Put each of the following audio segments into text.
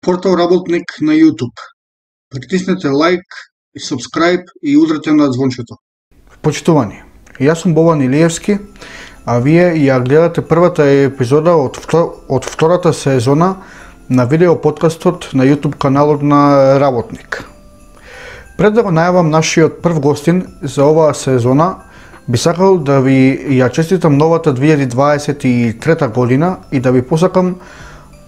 Портал Работник на YouTube. Притиснете лайк, subscribe и удрете на звончето. Почитувани, јас сум Бован Илиевски, а вие ја гледате првата епизода од втората сезона на видео подкастот на YouTube каналот на Работник. Пред да го најавам нашиот прв гостин за оваа сезона, би сакал да ви ја честитам новата 2023 година и да ви посакам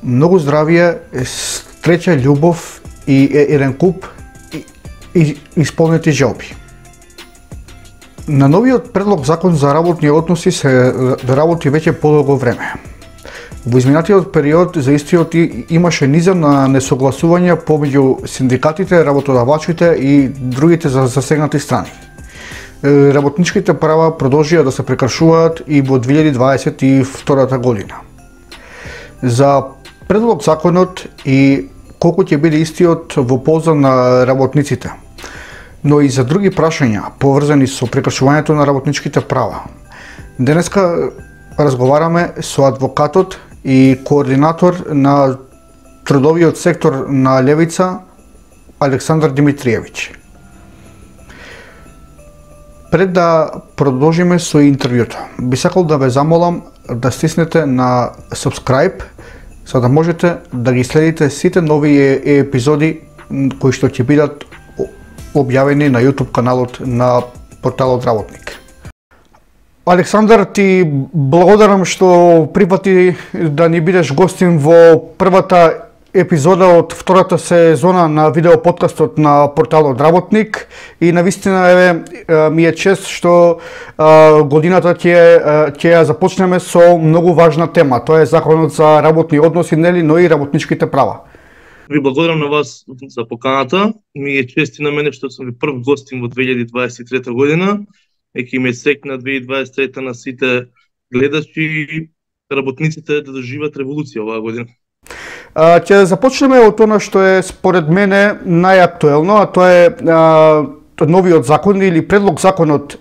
многу здравје, среќа, љубов и еден куп и исполнети желби. На новиот предлог закон за работни односи се работи веќе подолго време. Во изминатиот период за истиот имаше низа на несогласувања помеѓу синдикатите, работодавачите и другите засегнати страни. Работничките права продолжија да се прекршуваат и во 2022 година. За предлог законот и колку ќе биде истиот во полза на работниците, но и за други прашања поврзани со прекршувањето на работничките права. Денеска разговараме со адвокатот и координатор на трудовиот сектор на Левица Александар Димитриевич. Пред да продолжиме со интервјуто, би сакал да ве замолам да стиснете на subscribe, за да можете да ги следите сите нови епизоди кои што ќе бидат објавени на YouTube каналот на порталот Работник. Александар, ти благодарам што припати да ни бидеш гостин во првата епизода од втората сезона на видео подкастот на порталот Работник и навистина ми е чест што годината ќе ја започнеме со многу важна тема. Тоа е законот за работни односи, нели, но и работничките права. Ви благодарам на вас за поканата. Ми е чест и на мене што сум ви прв гостин во 2023 година. Еки ме секна 2023 на сите гледачи и работниците да доживат револуција оваа година. Ќе започнеме од она што е според мене најактуелно, а тоа е новиот закон или предлог законот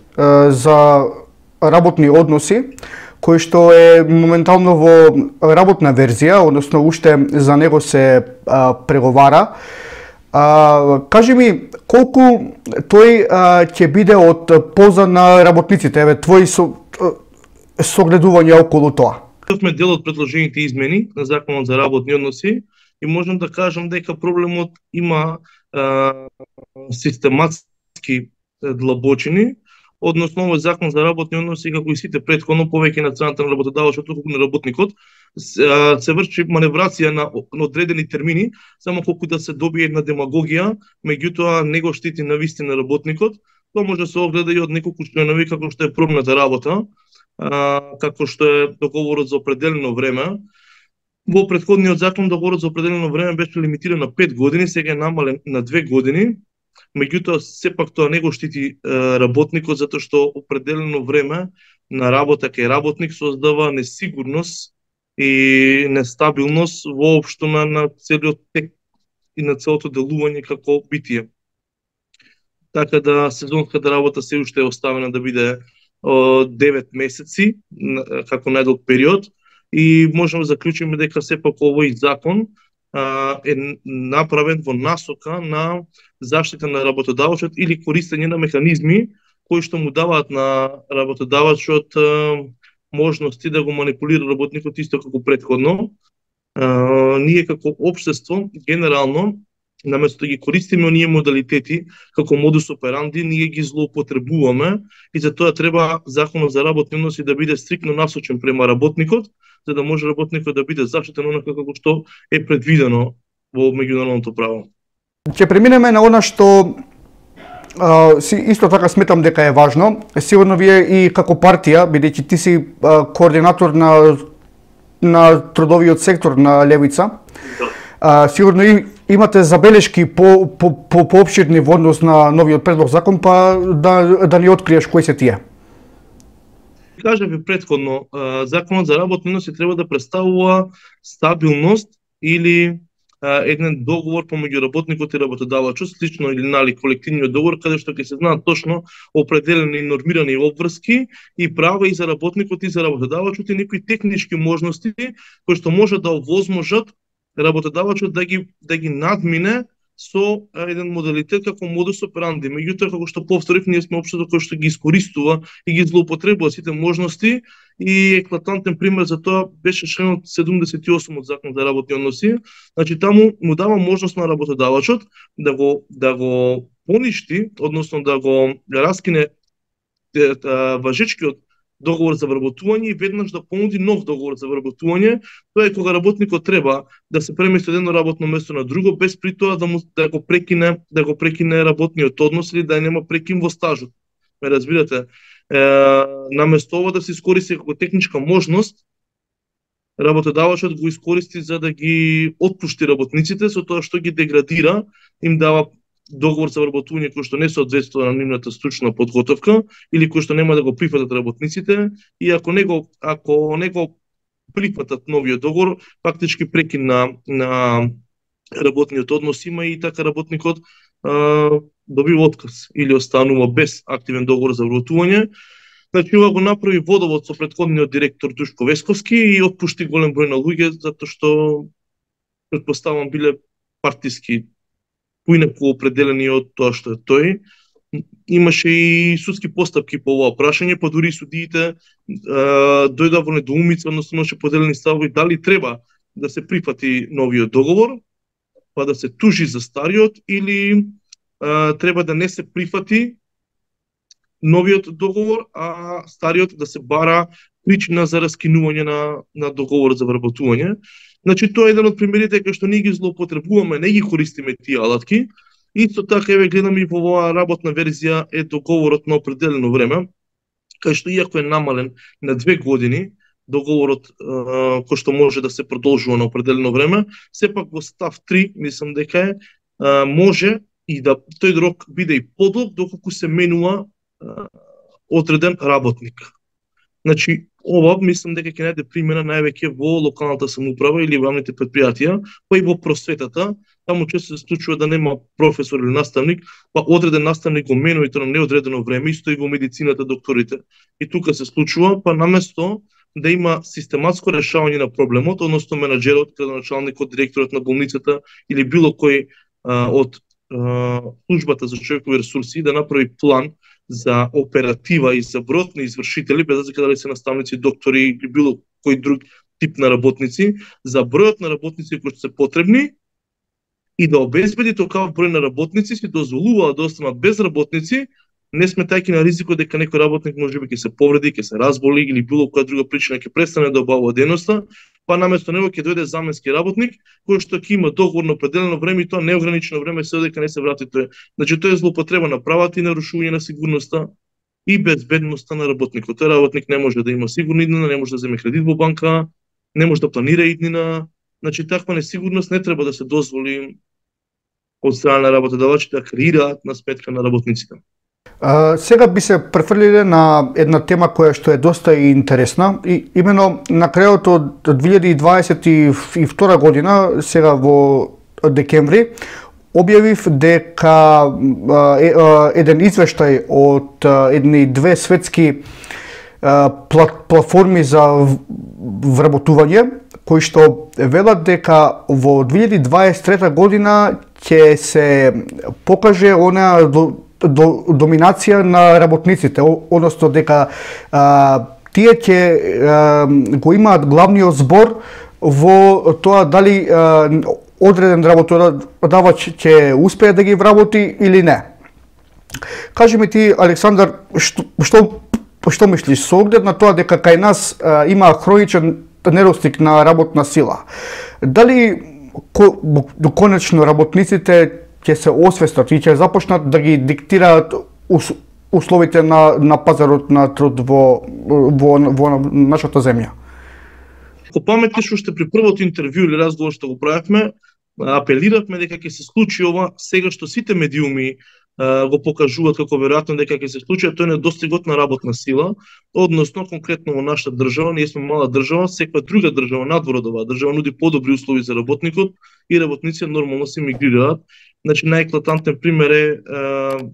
за работни односи, кој што е моментално во работна верзија, односно уште за него се преговара. Кажи ми, колку тој ќе биде од полза на работниците, твои согледувања околу тоа? Сме дел од предложените измени на законот за работни односи и можам да кажам дека проблемот има систематски длабочини, односно овој закон за работни односи, како и сите претходно, повеќе на страната на работодавачот отколку на работникот, се врши маневрација на одредени термини, само колку да се добие една демагогија, меѓутоа не го штити навистина работникот. Тоа може да се огледа и од неколку членови, како што е пробната работа, како што е договорот за определено време. Во претходниот закон договорот за определено време беше лимитиран на 5 години, сега е намален на 2 години. Меѓутоа сепак тоа не го штити работникот, затоа што определено време на работа кај работник создава несигурност и нестабилност воопшто на целиот тек и на целото делување како битие. Така да сезонската работа се уште е оставена да биде 9 месеци како најдолг период и можеме да заклучиме дека сепак овој закон е направен во насока на заштита на работодавачот или користење на механизми кои што му даваат на работодавачот можности да го манипулира работникот исто како претходно. Ние како општество генерално наместо да ги користиме оние модалитети како модус операнди, ние ги злоупотребуваме и за тоа треба законот за работни односи да биде стриктно насочен према работникот, за да може работникот да биде заштитен онака како што е предвидено во меѓународното право. Ќе преминеме на она што исто така сметам дека е важно. Сигурно вие и како партија, бидејќи ти си координатор на трудовиот сектор на Левица, сигурно и имате забелешки по обширни во однос на новиот предлог закон, па да ни откриеш кои се тие. Кажа ви претходно, законот за работни односи треба да представува стабилност или еден договор помеѓу работникот и работодавачот, слично или нали колективниот договор, каде што ќе се знаат точно определени нормирани обврски и права и за работникот и за работодавачот и некои технички можности кои што може да овозможат работодавачот да ги надмине со еден модалитет како модус операнди. Меѓутоа, како што повторив, ние сме општество кој што ги искористува и ги злоупотребува сите можности, и еклатантен пример за тоа беше членот 78 од Закон за работни односи. Значи таму му дава можност на работодавачот да го поништи, односно да го раскине важечкиот договор за вработување и веднаш да понуди нов договор за вработување. Тоа е кога работникот треба да се премести од едно работно место на друго, без при тоа да го прекине работниот однос или да нема прекин во стажот. Ме разбирате? Наместо ова да се искористи како техничка можност, работодавачот го искористи за да ги отпушти работниците со тоа што ги деградира, им дава договор за вработување кој што не соодветствува на нивната стручна подготовка или кој што нема да го прифатат работниците, и ако не го прифатат новиот договор, фактички прекин на работниот однос има и така работникот добива отказ или останува без активен договор за вработување. Значи, ова го направи Водовод со претходниот директор Душко Весковски и отпушти голем број на луѓе, затоа што претпоставам биле партиски поинаку определени од тоа што е тој. Имаше и судски постапки по ова прашање, па дури судиите дојдоа во недоумица, односно имаше поделени ставови дали треба да се прифати новиот договор, па да се тужи за стариот, или треба да не се прифати новиот договор, а стариот да се бара причина за раскинување на договор за вработување. Значи, тоа е еден од примерите кај што ние ги злоупотребуваме, не ги користиме тие алатки. Исто така, еве гледам и во оваа работна верзија е договорот на определено време, кај што иако е намален на 2 години, договорот кој што може да се продолжува на определено време, сепак во став 3, мислам дека може и да тој рок биде и подолг доколку се менува одреден работник. Значи, ова мислам дека ќе најде примена највеќе во локалната самоуправа или во јавните предпријатија, па и во просветата. Таму често се случува да нема професор или наставник, па одреден наставник го менува и тоа на неодредено време, исто и во медицината докторите. И тука се случува, па наместо да има систематско решавање на проблемот, односно менаџерот, градоначалникот, директорот на болницата или било кој од службата за човекови ресурси да направи план за оператива и за бројот на извршители, без разлика дали се наставници, доктори или било кој друг тип на работници, за бројот на работници кои се потребни, и да обезбеди токав број на работници, си дозволува да останат без работници, не сметајќи на ризикот дека некој работник можеби ќе се повреди, ќе се разболи или било која друга причина ќе престане да обавува дејноста, па наместо него ќе дојде заменски работник кој што ќе има договор на определено време и тоа неограничено време се додека не се врати тој. Значи, тоа е злоупотреба на правата и нарушување на сигурноста и безбедноста на работникот. Тој работник не може да има сигурна иднина, не може да земе кредит во банка, не може да планира иднина. Значи, таква несигурност не треба да се дозволи од страна на работодавачите да креираат на сметка на работниците. Сега би се префрлиле на една тема која што е доста интересна, и именно на крајот од 2022 година, сега во декември, објавив дека еден извештај од едни 2 светски платформи за вработување, кои што велат дека во 2023 година ќе се покаже она доминација на работниците, односно дека тие ќе го имаат главниот збор во тоа дали одреден работодавач ќе успее да ги вработи или не. Кажи ми ти, Александар, што мислиш со оглед на тоа дека кај нас има хроничен недостиг на работна сила? Дали конечно работниците ќе се освестат и ќе започнат да ги диктираат условите на пазарот на труд во нашата земја? Ако паметиш, уште при првото интервју или разговор што го правевме, апелиравме дека ќе се случи ова сега што сите медиуми го покажуваат како веројатно дека ќе се случи, тој недостигот на работна сила, односно конкретно во нашата држава, ние сме мала држава, секоја друга држава надвор од оваа држава нуди подобри услови за работникот и работниците нормално се мигрираат Значи најеклатантен пример е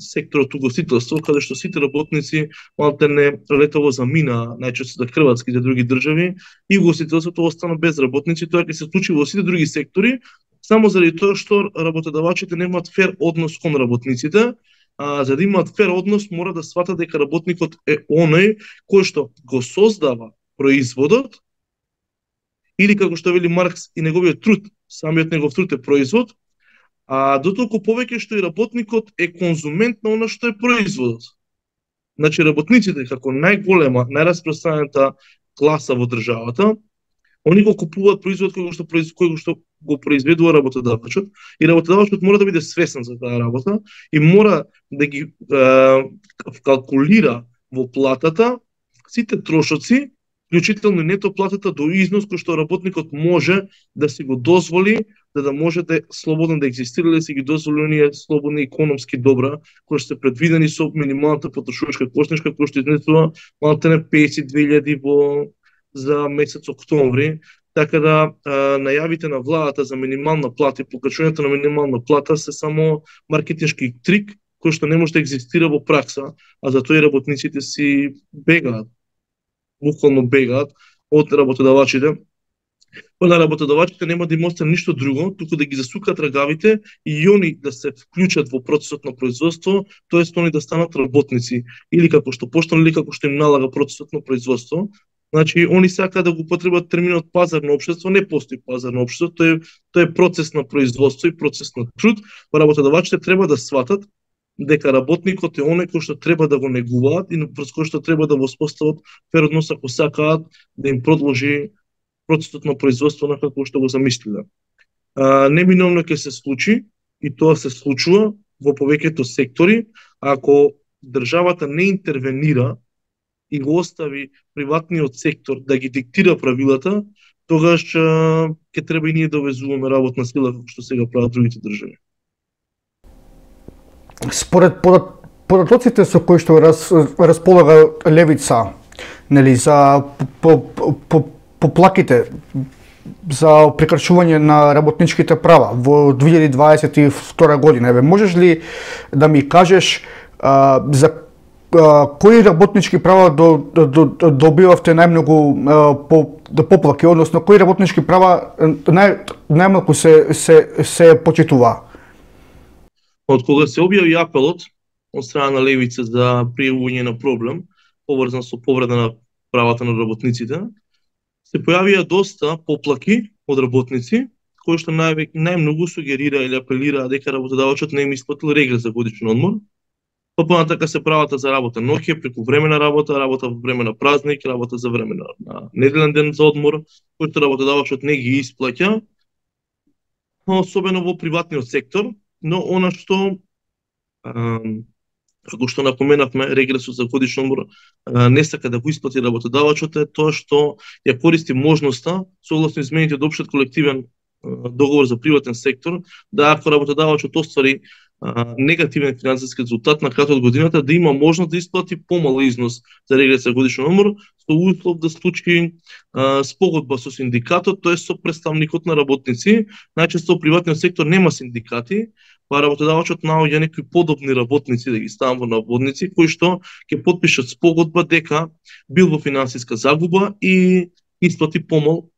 секторот угостителство, каде што сите работници малтене летово замина, најчесто за Хрватска и за други држави, и угостителството остана без работници. Тоа ќе се случи во сите други сектори, само заради тоа што работодавачите немаат фер однос кон работниците. За да имаат фер однос, мора да сватат дека работникот е оној кој што го создава производот, или како што вели Маркс, и неговиот труд, самиот негов труд е производ, а дотолку повеќе што и работникот е конзумент на она што е производот. Значи работниците како најголема, најраспространета класа во државата, они го купуваат производ кој што го произведува работодавачот, и работодавачот мора да биде свесен за таа работа и мора да ги калкулира во платата сите трошоци, вклучително нето платата до износ кој што работникот може да си го дозволи, да може да слободно да екзистира, да си ги дозволи оние слободни економски добра кои што се предвидени со минималната потрошувачка кошничка, кој што изнесува малтене 52.000 за месец октомври. Така да најавите на владата за минимална плата и покачувањето на минимална плата се само маркетиншки трик кој што не може да екзистира во пракса, а затоа и работниците си бегаат. Буквално бегаат од работодавачите. Па на работодавачите нема да им остане ништо друго, туку да ги засукат рагавите и они да се вклучат во процесот на производство, тоест они да станат работници, или како што поштано, или како што им налага процесот на производство. Значи, они сакаат да го потребат терминот пазарно општество, не постои пазарно општество, тоа е процес на производство и процес на труд. Работодавачите треба да сватат дека работникот е оној кој што треба да го негуваат и пред кој што треба да го воспостават фер однос ако сакаат да им продолжи процесот на производство на како што го замислиле. Неминовно ќе се случи, и тоа се случува во повеќето сектори, ако државата не интервенира и го остави приватниот сектор да ги диктира правилата, тогаш ќе треба и ние да увезуваме работна сила како што сега прават другите држави. Според податоците со кои што располага левица, нели, за поплаките за прекрашување на работничките права во 2022 година, можеш ли да ми кажеш за кои работнички права добивавте најмногу поплаки, односно кои работнички права најмалку се почитува? Од кога се објави апелот од страна на левица за пријавување на проблем поврзан со повреда на правата на работниците, се појавија доста поплаки од работници кои што најмногу сугерира или апелира дека работодавачот не им исплатил регрес за годишен одмор. Па понатака се правата за работа ноќе, преку времена работа во време на празник, работа за време на неделен ден за одмор, кој што работодавачот не ги исплаќа, особено во приватниот сектор. Но она што, како што напоменавме, регресот за годишен одмор не сака да го исплати работодавачот, е тоа што ја користи можноста, согласно измените од општиот колективен договор за приватен сектор, да ако работодавачот оствари негативен финансиски резултат на крајот од годината, да има можност да исплати помал износ за регрес за годишен одмор, со услов да случи спогодба со синдикатот, тоест со представникот на работници. Најчесто во приватниот сектор нема синдикати, па работодавачот наоѓа некои подобни работници, да ги ставам во наводници, кои што ќе потпишат спогодба дека бил во финансиска загуба и исплати помал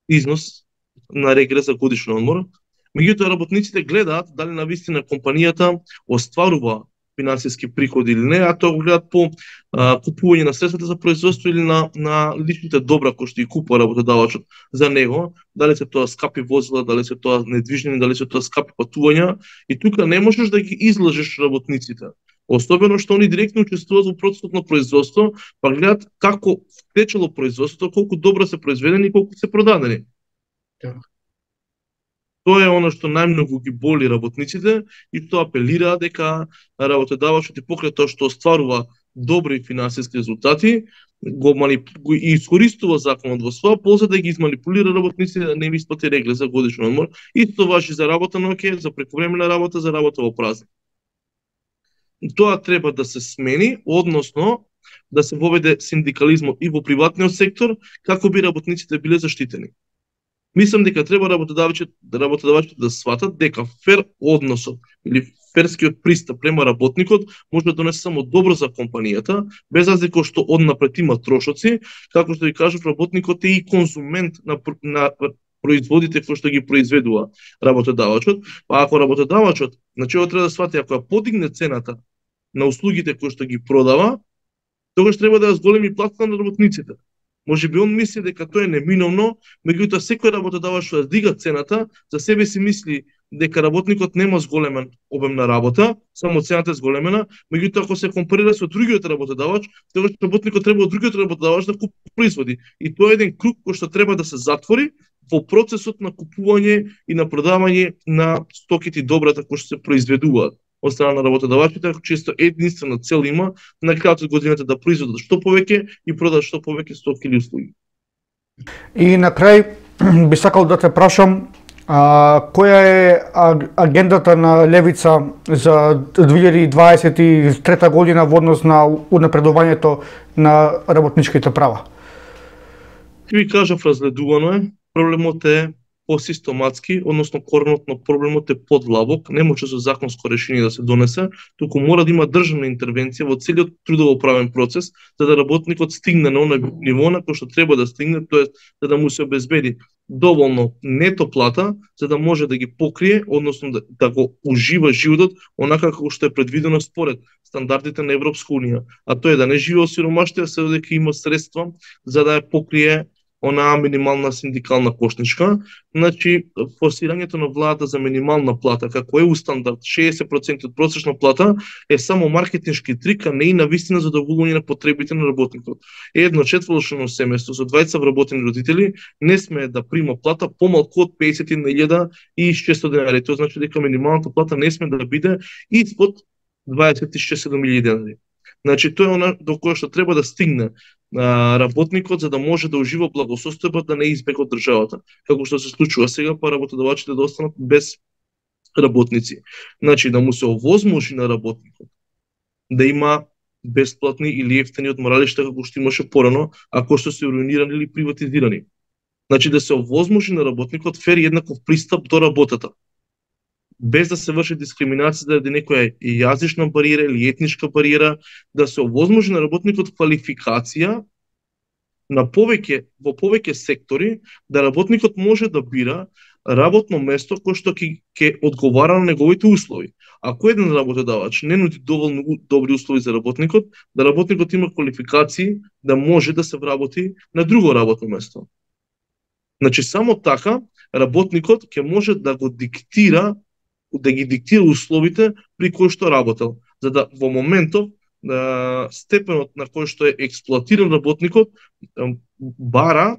износ на регрес за годишен одмор. Меѓутоа работниците гледаат дали навистина компанијата остварува финансиски приходи или не, а тоа го гледаат по купување на средствата за производство или на личните добра кои што ги купува работодавачот за него, дали се тоа скапи возила, дали се тоа недвижнини, дали се тоа скапи патувања, и тука не можеш да ги излажеш работниците. Особено што они директно учествуваат во процесот на производство, па гледаат како течело производството, колку добро се произведени и колку се продадени. Тоа е оно што најмногу ги боли работниците и што апелира дека работодавачот и покрај тоа што остварува добри финансиски резултати, го искористува законот во своја полза да ги изманипулира работниците да не им исплати регрес за годишен одмор. Исто важи за работа ноќе, за прековремена работа, за работа во празник. Тоа треба да се смени, односно да се воведе синдикализмот и во приватниот сектор, како би работниците биле заштитени. Мислам дека треба работодавачите да сватат дека фер односот или ферскиот пристап према работникот може да донесе само добро за компанијата, без разлика што однапред има трошоци, како што ви кажав, работникот е и конзумент на производите кои што ги произведува работодавачот, па ако работодавачот, значи треба да свати ако ја подигне цената на услугите кои што ги продава, тогаш треба да ја зголеми платата на работниците. Може би он мисли дека тоа е неминовно, меѓутоа секој работодавач што дига цената, за себе си мисли дека работникот нема зголемен обем на работа, само цената е зголемена, меѓутоа ако се компарира со другиот работодавач, тогаш работникот треба од другиот работодавач да купи производи. И тоа е еден круг кој што треба да се затвори во процесот на купување и на продавање на стоките и добрата кои што се произведуваат од страна на работодавачите, често единствена цел има на крајот од годината да произведат што повеќе и продадат што повеќе стоки или услуги. И на крај би сакал да те прашам, која е агендата на Левица за 2023 година во однос на унапредувањето на работничките права? Ти ви кажав, разгледувано е, проблемот е посистематски, односно коренот на проблемот е подлабок, не може со законско решение да се донесе, туку мора да има државна интервенција во целиот трудово-правен процес, за да работникот стигне на оној ниво на кој што треба да стигне, тоест за да му се обезбеди доволно нето плата, за да може да ги покрие, односно да го ужива животот онака како што е предвидено според стандардите на Европска унија, а тоа е да не живее во сиромаштија, се додека има средства за да ја покрие онаа минимална синдикална кошничка. Значи, форсирањето на владата за минимална плата, како е стандард 60% од просечна плата, е само маркетиншки трик, а не и на вистина задоволување на потребите на работникот. Едно четворочно семејство со двајца вработени родители не смее да прима плата помалку од 50.600 денари. Тоа значи дека минималната плата не смее да биде испод 26.000 денари. Значи, тоа е она до кое што треба да стигне работникот за да може да ужива благосостојба, да не избега од државата. Како што се случува сега, па работодавачите да останат без работници. Значи, да му се овозможи на работникот да има бесплатни или ефтини одморалишта како што имаше порано, ако што се руинирани или приватизирани. Значи, да се овозможи на работникот фер и еднаков пристап до работата, без да се врши дискриминација заради некоја јазична бариера или етничка бариера, да се овозможи на работникот квалификација на во повеќе сектори, да работникот може да бира работно место кое што ќе одговара на неговите услови. Ако еден работодавач не нуди доволно добри услови за работникот, да работникот има квалификации да може да се вработи на друго работно место. Значи, само така работникот ќе може да ги диктира условите при кои што работел, за да во моментов степенот на кој што е експлоатиран работникот бара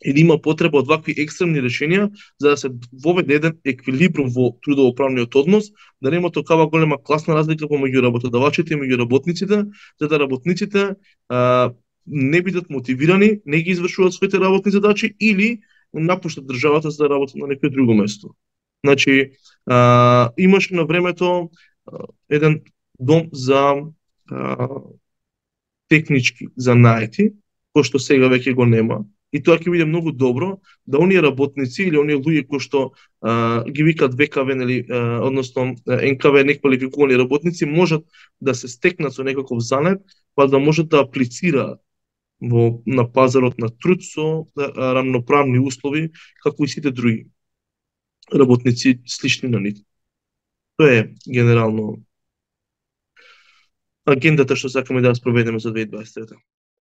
или има потреба од вакви екстремни решенија за да се воведе еден еквилибрум во трудово-правниот однос, да нема такава голема класна разлика помеѓу работодавачите и меѓу работниците, за да работниците не бидат мотивирани, не ги извршуваат своите работни задачи или напуштат државата за да работат на некој друго место. Значи, имаше на времето еден дом за технички занаети, кој што сега веќе го нема, и тоа ќе биде многу добро да оние работници или оние луѓе кои што ги викаат ВКВ, нели, односно НКВ, неквалификувани работници, можат да се стекнат со некаков занет, па да можат да аплицираат на пазарот на труд со рамноправни услови како и сите други работници слични на нив. Тоа е генерално агендата што сакаме да ја спроведеме за 2023.